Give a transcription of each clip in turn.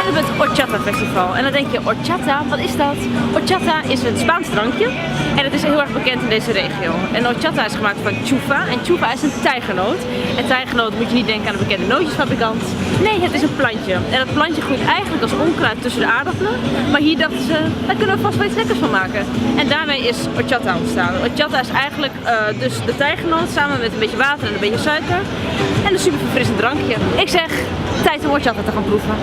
zijn op het Horchata Festival. En dan denk je, horchata, wat is dat? Horchata is een Spaans drankje. En het is heel erg bekend in deze regio. En horchata is gemaakt van chufa. En chufa is een tijgernoot. En tijgernoot moet je niet denken aan een bekende nootjesfabrikant. Nee, het is een plantje. En dat plantje groeit eigenlijk als onkruid tussen de aardappelen. Maar hier dachten ze, daar kunnen we vast wel iets lekkers van maken. En daarmee is horchata ontstaan. Horchata is eigenlijk dus de tijgernoot samen met een beetje water en een beetje suiker. En een super verfrissend drankje. Ik zeg, tijd om horchata te gaan proeven.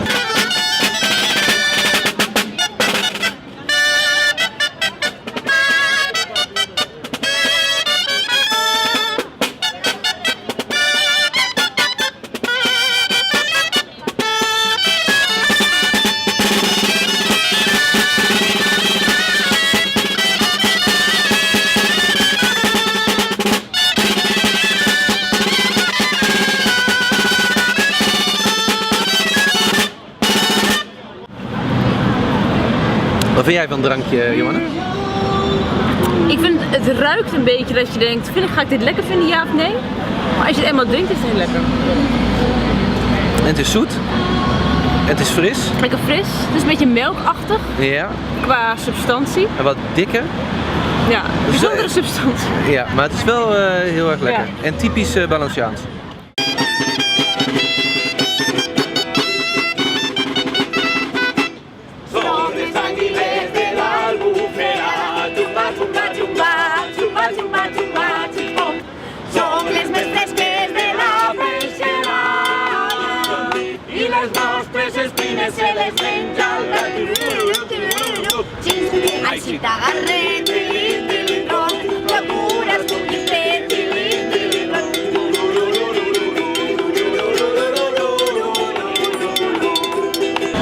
Wat vind jij van het drankje, Johanna? Ik vind het ruikt een beetje dat je denkt, ga ik dit lekker vinden, ja of nee? Maar als je het eenmaal drinkt is het heel lekker. En het is zoet. Het is fris. Lekker fris. Het is een beetje melkachtig. Ja. Qua substantie. En wat dikker. Ja, bijzondere substantie. Ja, maar het is wel heel erg lekker. Ja. En typisch Balenciaans.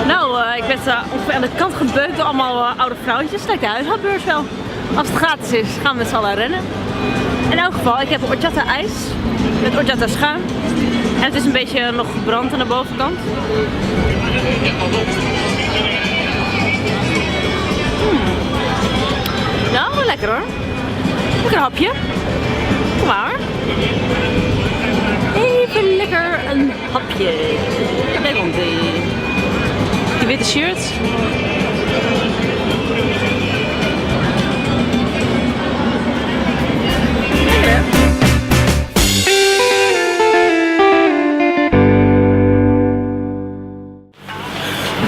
Nou, ik werd ongeveer aan de kant gebeukt door allemaal oude vrouwtjes. Lijkt de huishoudbeurs wel. Als het gratis is, gaan we met z'n allen rennen. In elk geval, ik heb een horchata ijs met horchata schuim. En het is een beetje nog gebrand aan de bovenkant. Nou, wel lekker hoor. Lekker hapje. Kom maar. Even lekker een hapje. Daar komt die witte shirt. Lekker hè?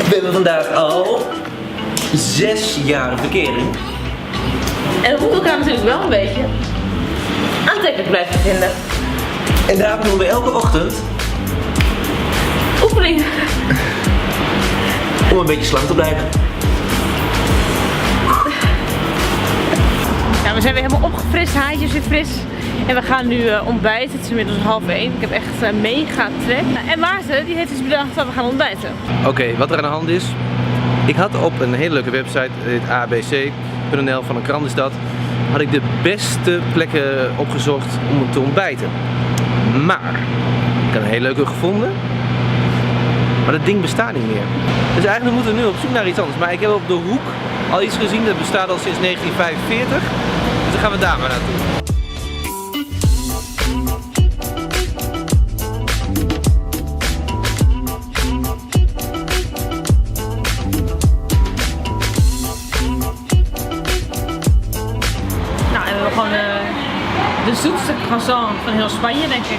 We hebben vandaag al 6 jaar verkering. En dat moet elkaar natuurlijk wel een beetje aantrekkelijk blijven vinden. En daarom doen we elke ochtend oefening. Om een beetje slank te blijven. Ja, we zijn weer helemaal opgefrist, haartjes weer fris. En we gaan nu ontbijten. Het is inmiddels 12:30. Ik heb echt mega trek. En Maarten die heeft dus bedacht dat we gaan ontbijten. Oké, wat er aan de hand is. Ik had op een hele leuke website, dit abc.nl van een krant is dat, had ik de beste plekken opgezocht om te ontbijten. Maar ik had een hele leuke gevonden. Maar dat ding bestaat niet meer. Dus eigenlijk moeten we nu op zoek naar iets anders. Maar ik heb op de hoek al iets gezien, dat bestaat al sinds 1945. Dus dan gaan we daar maar naartoe. Nou, en we hebben gewoon de zoetste croissant van heel Spanje, denk ik.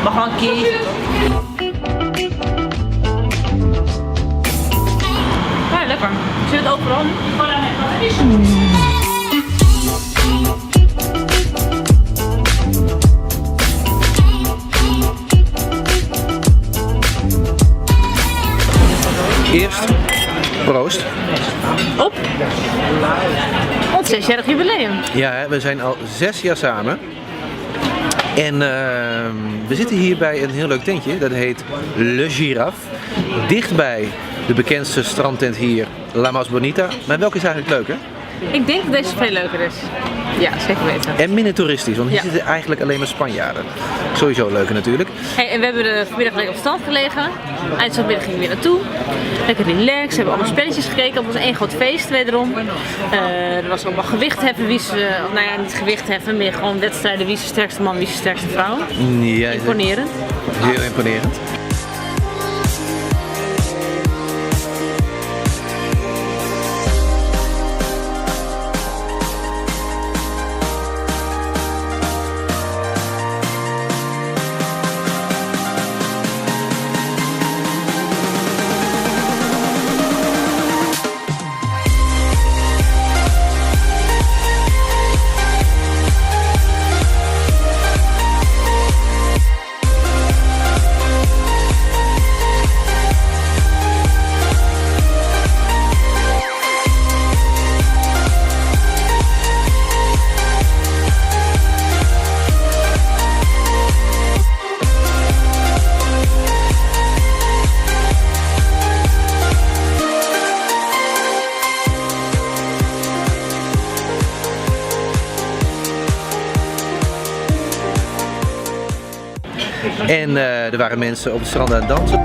Maar gewoon een keer. Ja, lekker. Zit het overal? Eerst, proost. Op. Het 6-jarig jubileum. Ja, we zijn al 6 jaar samen. En we zitten hier bij een heel leuk tentje, dat heet Le Giraffe. Dichtbij de bekendste strandtent hier, La Mas Bonita. Maar welke is eigenlijk leuker? Ik denk dat deze veel leuker is. Ja, zeker weten. En minder toeristisch, want hier zitten eigenlijk alleen maar Spanjaarden. Sowieso leuker natuurlijk. Hey, en we hebben vanmiddag lekker op strand gelegen. Eindstandmiddag gingen we weer naartoe. Lekker relaxed, we hebben allemaal spelletjes gekeken. Het was één groot feest wederom. Er was allemaal gewichtheffen, nou ja, niet gewichtheffen, meer gewoon wedstrijden. Wie is de sterkste man, wie is de sterkste vrouw. Ja, imponerend. Heel imponerend. En er waren mensen op het strand aan het dansen.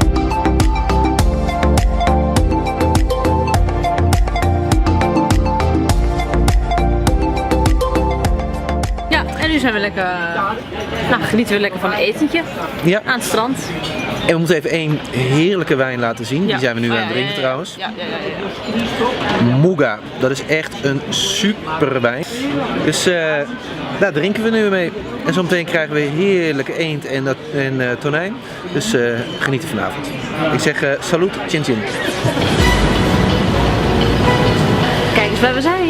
Ja, en nu zijn we lekker, nou, genieten we lekker van een etentje aan het strand. En we moeten even één heerlijke wijn laten zien. Die zijn we nu aan het drinken trouwens. Muga, dat is echt een super wijn. Dus daar drinken we nu mee. En zometeen krijgen we heerlijke eend en tonijn. Dus genieten vanavond. Ik zeg salut, chin chin. Kijk eens waar we zijn.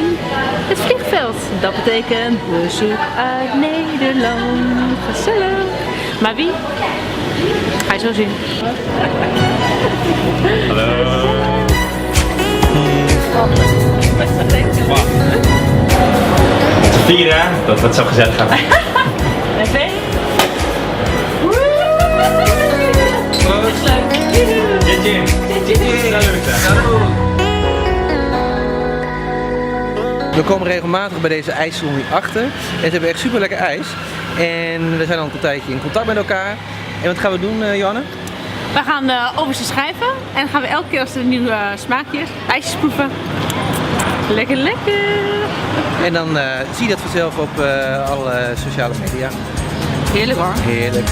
Het vliegveld. Dat betekent bezoek uit Nederland. Gezellig. Maar wie? Ga je zo zien. Hallo. Te vieren, dat wordt zo gezellig gaan. Oké. We komen regelmatig bij deze ijssalon hier achter. En ze hebben echt super lekker ijs. En we zijn al een tijdje in contact met elkaar. En wat gaan we doen, Johanne? We gaan overste schrijven en dan gaan we elke keer als er nieuwe smaakjes, ijsjes proeven. Lekker, lekker! En dan zie je dat vanzelf op alle sociale media. Heerlijk hoor. Heerlijk.